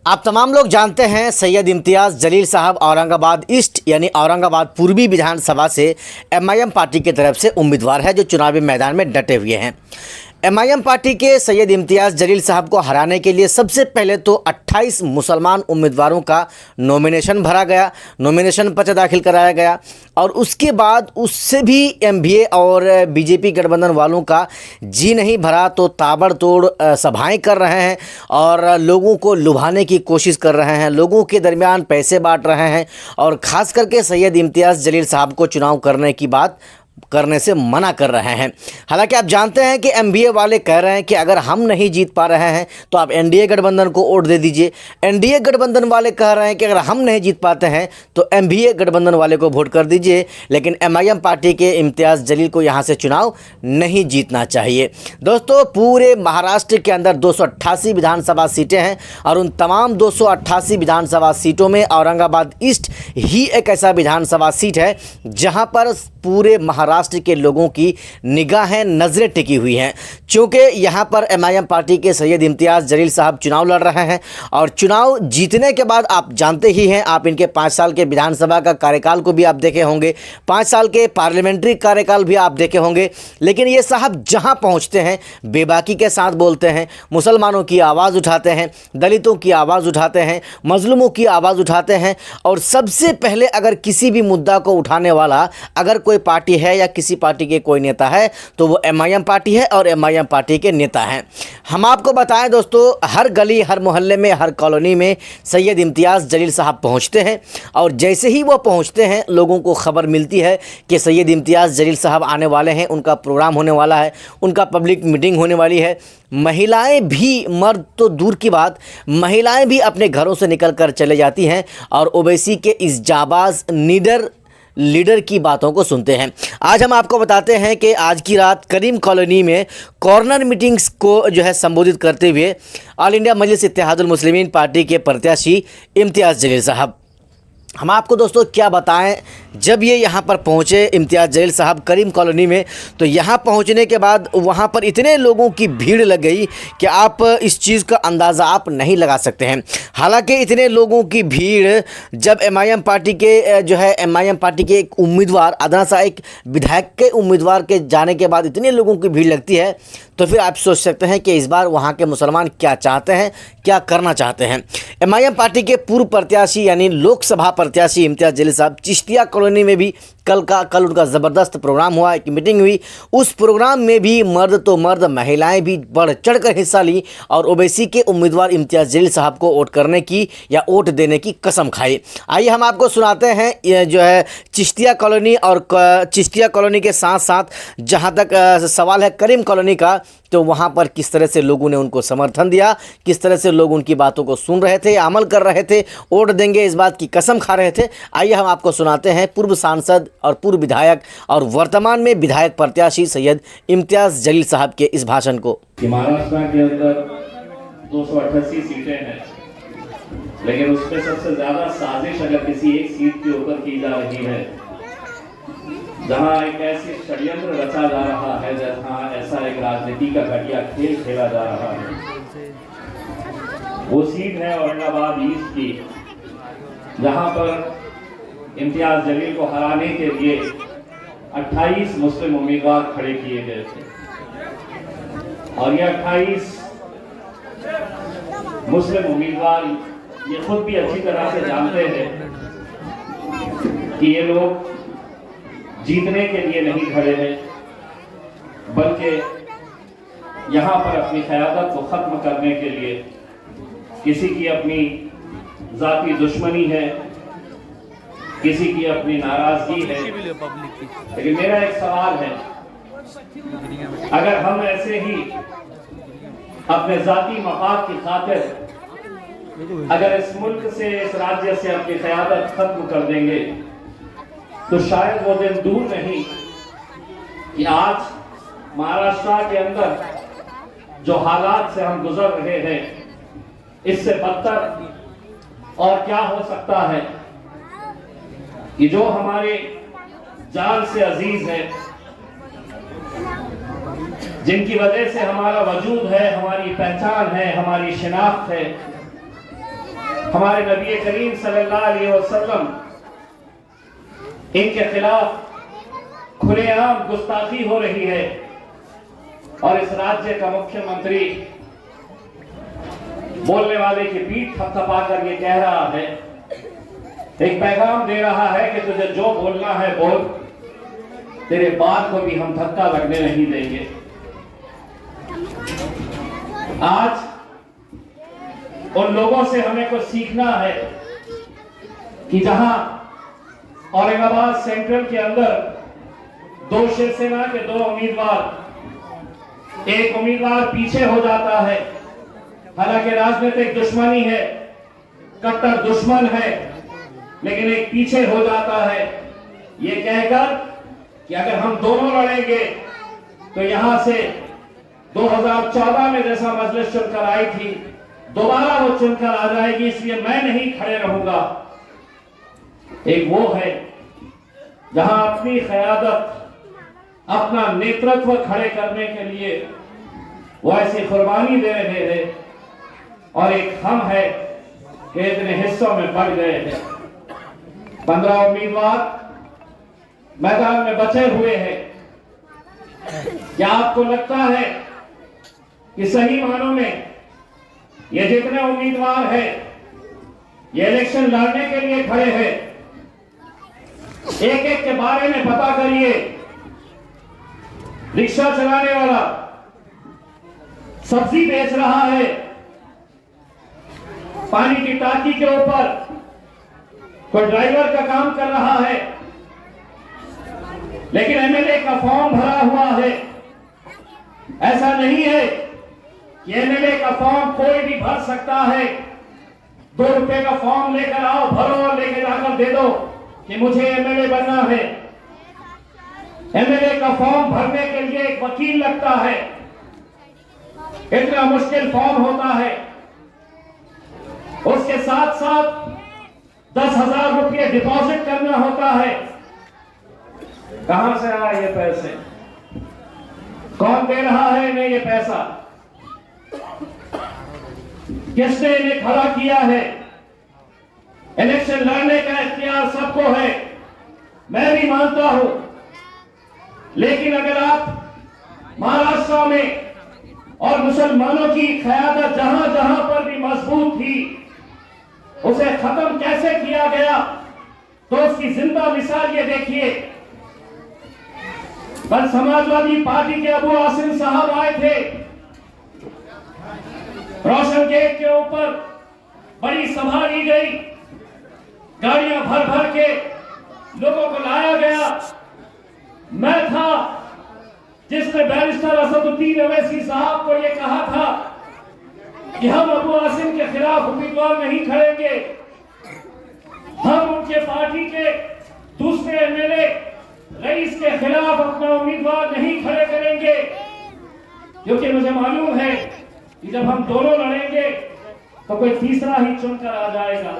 आप तमाम लोग जानते हैं सैयद इम्तियाज़ जलील साहब औरंगाबाद ईस्ट यानी औरंगाबाद पूर्वी विधानसभा से एमआईएम पार्टी की तरफ से उम्मीदवार है जो चुनावी मैदान में डटे हुए हैं। एमआईएम पार्टी के सैयद इम्तियाज़ जलील साहब को हराने के लिए सबसे पहले तो 28 मुसलमान उम्मीदवारों का नॉमिनेशन भरा गया, नॉमिनेशन पत्र दाखिल कराया गया और उसके बाद उससे भी एमवीए और बीजेपी गठबंधन वालों का जी नहीं भरा तो ताबड़तोड़ सभाएं कर रहे हैं और लोगों को लुभाने की कोशिश कर रहे हैं, लोगों के दरमियान पैसे बांट रहे हैं और ख़ास करके सैयद इम्तियाज़ जलील साहब को चुनाव करने की बात करने से मना कर रहे हैं। हालांकि आप जानते हैं कि एमवीए वाले कह रहे हैं कि अगर हम नहीं जीत पा रहे हैं तो आप एनडीए गठबंधन को वोट दे दीजिए। एनडीए गठबंधन वाले कह रहे हैं कि अगर हम नहीं जीत पाते हैं तो एमवीए गठबंधन वाले को वोट कर दीजिए। लेकिन एमआईएम पार्टी के इम्तियाज़ जलील को यहां से चुनाव नहीं जीतना चाहिए। दोस्तों, पूरे महाराष्ट्र के अंदर 288 विधानसभा सीटें हैं और उन तमाम 288 विधानसभा सीटों में औरंगाबाद ईस्ट ही एक ऐसा विधानसभा सीट है जहां पर पूरे महाराष्ट्र के लोगों की निगाहें नज़रें टिकी हुई हैं। चूँकि यहाँ पर एमआईएम पार्टी के सैयद इम्तियाज़ जलील साहब चुनाव लड़ रहे हैं और चुनाव जीतने के बाद आप जानते ही हैं, आप इनके 5 साल के विधानसभा का कार्यकाल को भी आप देखे होंगे, 5 साल के पार्लियामेंट्री कार्यकाल भी आप देखे होंगे। लेकिन ये साहब जहाँ पहुँचते हैं बेबाकी के साथ बोलते हैं, मुसलमानों की आवाज़ उठाते हैं, दलितों की आवाज़ उठाते हैं, मजलूमों की आवाज़ उठाते हैं और सबसे पहले अगर किसी भी मुद्दा को उठाने वाला अगर कोई पार्टी है या किसी पार्टी के कोई नेता है तो वो एमआईएम पार्टी है और एमआईएम पार्टी के नेता हैं। हम आपको बताएं दोस्तों, हर गली, हर मोहल्ले में, हर कॉलोनी में सैयद इम्तियाज़ जलील साहब पहुंचते हैं और जैसे ही वो पहुंचते हैं लोगों को खबर मिलती है कि सैयद इम्तियाज़ जलील साहब आने वाले हैं, उनका प्रोग्राम होने वाला है, उनका पब्लिक मीटिंग होने वाली है। महिलाएं भी, मर्द तो दूर की बात, महिलाएं भी अपने घरों से निकल कर चले जाती हैं और ओवैसी के इस जाबाज लीडर की बातों को सुनते हैं। आज हम आपको बताते हैं कि आज की रात करीम कॉलोनी में कॉर्नर मीटिंग्स को जो है संबोधित करते हुए ऑल इंडिया मजलिस इत्तेहादुल मुस्लिमीन पार्टी के प्रत्याशी इम्तियाज़ जलील साहब, हम आपको दोस्तों क्या बताएं, जब ये यहाँ पर पहुँचे इम्तियाज़ जलील साहब करीम कॉलोनी में, तो यहाँ पहुँचने के बाद वहाँ पर इतने लोगों की भीड़ लग गई कि आप इस चीज़ का अंदाज़ा आप नहीं लगा सकते हैं। हालांकि इतने लोगों की भीड़ जब एमआईएम पार्टी के एमआईएम पार्टी के एक उम्मीदवार अदना सा एक विधायक के उम्मीदवार के जाने के बाद इतने लोगों की भीड़ लगती है तो फिर आप सोच सकते हैं कि इस बार वहाँ के मुसलमान क्या चाहते हैं, क्या करना चाहते हैं। एमआईएम पार्टी के पूर्व प्रत्याशी यानी लोकसभा प्रत्याशी इम्तियाज़ जलील साहब चिश्तिया कॉलोनी में भी कल उनका ज़बरदस्त प्रोग्राम हुआ, एक मीटिंग हुई। उस प्रोग्राम में भी मर्द तो मर्द, महिलाएं भी बढ़ चढ़ कर हिस्सा ली और ओवैसी के उम्मीदवार इम्तियाज़ जलील साहब को वोट करने की या वोट देने की कसम खाई। आइए हम आपको सुनाते हैं ये जो है चिश्तिया कॉलोनी और चिश्तिया कॉलोनी के साथ साथ जहां तक सवाल है करीम कॉलोनी का, तो वहां पर किस तरह से लोगों ने उनको समर्थन दिया, किस तरह से लोग उनकी बातों को सुन रहे थे, अमल कर रहे थे, वोट देंगे इस बात की कसम खा रहे थे। आइए हम आपको सुनाते हैं पूर्व सांसद और पूर्व विधायक और वर्तमान में विधायक प्रत्याशी सैयद इम्तियाज़ जलील साहब के इस भाषण को। महाराष्ट्र के अंदर 288 सीटें हैं, लेकिन उसमें सबसे ज्यादा साजिश अगर किसी एक सीट के ऊपर की जा रही है जहां एक ऐसी षड्यंत्र रचा जा रहा है, जहां ऐसा एक राजनीति का घटिया खेल खेला जा रहा है, वो सीट है औरंगाबाद ईस्ट की, जहां पर इम्तियाज़ जलील को हराने के लिए 28 मुस्लिम उम्मीदवार खड़े किए गए थे और ये 28 मुस्लिम उम्मीदवार ये खुद भी अच्छी तरह से जानते हैं कि ये लोग जीतने के लिए नहीं खड़े हैं, बल्कि यहाँ पर अपनी क़यादत को ख़त्म करने के लिए किसी की अपनी ज़ाती दुश्मनी है, किसी की अपनी नाराज़गी है। लेकिन मेरा एक सवाल है, अगर हम ऐसे ही अपने ज़ाती मफाद की खातिर अगर इस मुल्क से, इस राज्य से अपनी क़यादत ख़त्म कर देंगे तो शायद वो दिन दूर नहीं कि आज महाराष्ट्र के अंदर जो हालात से हम गुजर रहे हैं, इससे बदतर और क्या हो सकता है कि जो हमारे जान से अजीज है, जिनकी वजह से हमारा वजूद है, हमारी पहचान है, हमारी शिनाख्त है, हमारे नबी करीम सल्लल्लाहु अलैहि वसल्लम इनके खिलाफ खुलेआम गुस्ताखी हो रही है और इस राज्य का मुख्यमंत्री बोलने वाले की पीठ थपथपाकर ये कह रहा है, एक पैगाम दे रहा है कि तुझे जो बोलना है बोल, तेरे बात को भी हम धक्का लगने नहीं देंगे। आज उन लोगों से हमें कुछ सीखना है कि जहां औरंगाबाद सेंट्रल के अंदर दो शिवसेना के दो उम्मीदवार, एक उम्मीदवार पीछे हो जाता है, हालांकि राजनीतिक दुश्मनी है, कट्टर दुश्मन है, लेकिन एक पीछे हो जाता है ये कहकर कि अगर हम दोनों लड़ेंगे तो यहां से 2014 में जैसा मजलिस चुनकर आई थी दोबारा वो चुनकर आ जाएगी, इसलिए मैं नहीं खड़े रहूंगा। एक वो है जहां अपनी क़यादत, अपना नेतृत्व खड़े करने के लिए वो ऐसी कुर्बानी दे रहे हैं, और एक हम है कि इतने हिस्सों में बढ़ गए हैं। 15 उम्मीदवार मैदान में बचे हुए हैं। क्या आपको लगता है कि सही मानों में ये जितने उम्मीदवार हैं ये इलेक्शन लड़ने के लिए खड़े हैं? एक एक के बारे में पता करिए। रिक्शा चलाने वाला सब्जी बेच रहा है, पानी की टांकी के ऊपर कोई ड्राइवर का काम कर रहा है, लेकिन एमएलए का फॉर्म भरा हुआ है। ऐसा नहीं है कि एमएलए का फॉर्म कोई भी भर सकता है। 2 रुपए का फॉर्म लेकर आओ, भरो और लेकर जाकर दे दो कि मुझे एमएलए बनना है। एमएलए का फॉर्म भरने के लिए एक वकील लगता है, इतना मुश्किल फॉर्म होता है। उसके साथ साथ 10,000 रुपये डिपॉजिट करना होता है। कहां से आए ये पैसे? कौन दे रहा है इन्हें ये पैसा? किसने इन्हें खड़ा किया है? इलेक्शन लड़ने का इख्तियार सबको है, मैं भी मानता हूं, लेकिन अगर आप महाराष्ट्र में और मुसलमानों की क़यादत जहां जहां पर भी मजबूत थी उसे खत्म कैसे किया गया, तो उसकी जिंदा मिसाल ये देखिए। कल समाजवादी पार्टी के अबू आसिम साहब आए थे, रोशन गेट के ऊपर बड़ी सभा ली गई, गाड़ियां भर भर के लोगों को लाया गया। मैं था जिसने बैरिस्टर असदुद्दीन अवैसी साहब को यह कहा था कि हम अबू आसिम के खिलाफ उम्मीदवार नहीं खड़ेंगे, हम उनके पार्टी के दूसरे एमएलए रईस के खिलाफ अपना उम्मीदवार नहीं खड़े करेंगे, क्योंकि मुझे मालूम है कि जब हम दोनों लड़ेंगे तो कोई तीसरा ही चुनकर आ जाएगा।